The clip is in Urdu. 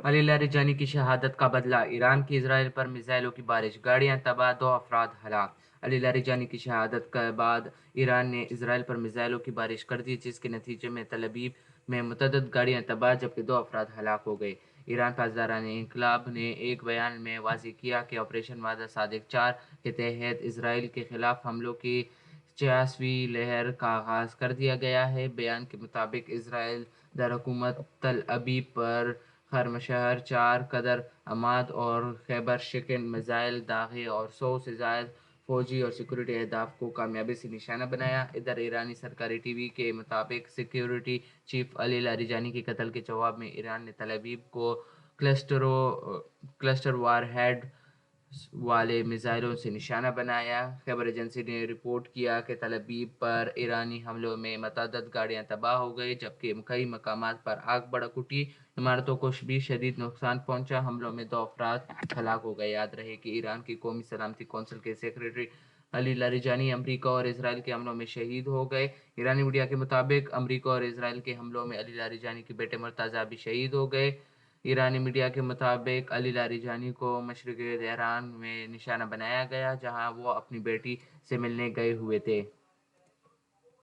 علی لاریجانی کی شہادت کا بدلہ، ایران کی اسرائیل پر میزائلوں کی بارش، گاڑیاں تباہ، 2 افراد ہلاک۔ علی لاریجانی کی شہادت کے بعد ایران نے اسرائیل پر میزائلوں کی بارش کر دی، جس کے نتیجے میں تل ابیب میں متعدد گاڑیاں تباہ جبکہ 2 افراد ہلاک ہو گئے۔ ایران پاسداران انقلاب نے ایک بیان میں واضح کیا کہ آپریشن مادہ صادق 4 کے تحت اسرائیل کے خلاف حملوں کی 86ویں لہر کا آغاز کر دیا گیا ہے۔ بیان کے مطابق اسرائیل دارالحکومت تل ابیب پر خرمشہر، 4 قدر عماد اور خیبر شکن میزائل داغے اور 100 سے زائد فوجی اور سیکورٹی اہداف کو کامیابی سے نشانہ بنایا۔ ادھر ایرانی سرکاری ٹی وی کے مطابق سیکورٹی چیف علی لاریجانی کے قتل کے جواب میں ایران نے تل ابیب کو کلسٹر وار ہیڈ والے میزائلوں سے نشانہ بنایا۔ خیبر ایجنسی نے رپورٹ کیا کہ تل ابیب پر ایرانی حملوں میں متعدد گاڑیاں تباہ ہو گئی جبکہ کئی مقامات پر آگ بھڑک اٹھی، عمارتوں کو بھی شدید نقصان پہنچا۔ حملوں میں 2 افراد ہلاک ہو گئے۔ یاد رہے کہ ایران کی قومی سلامتی کونسل کے سیکریٹری علی لاریجانی امریکہ اور اسرائیل کے حملوں میں شہید ہو گئے۔ ایرانی میڈیا کے مطابق امریکہ اور اسرائیل کے حملوں میں علی لاریجانی کے بیٹے مرتضیٰ بھی شہید ہو گئے۔ ایرانی میڈیا کے مطابق علی لاریجانی کو مشرقی تہران میں نشانہ بنایا گیا جہاں وہ اپنی بیٹی سے ملنے گئے ہوئے تھے۔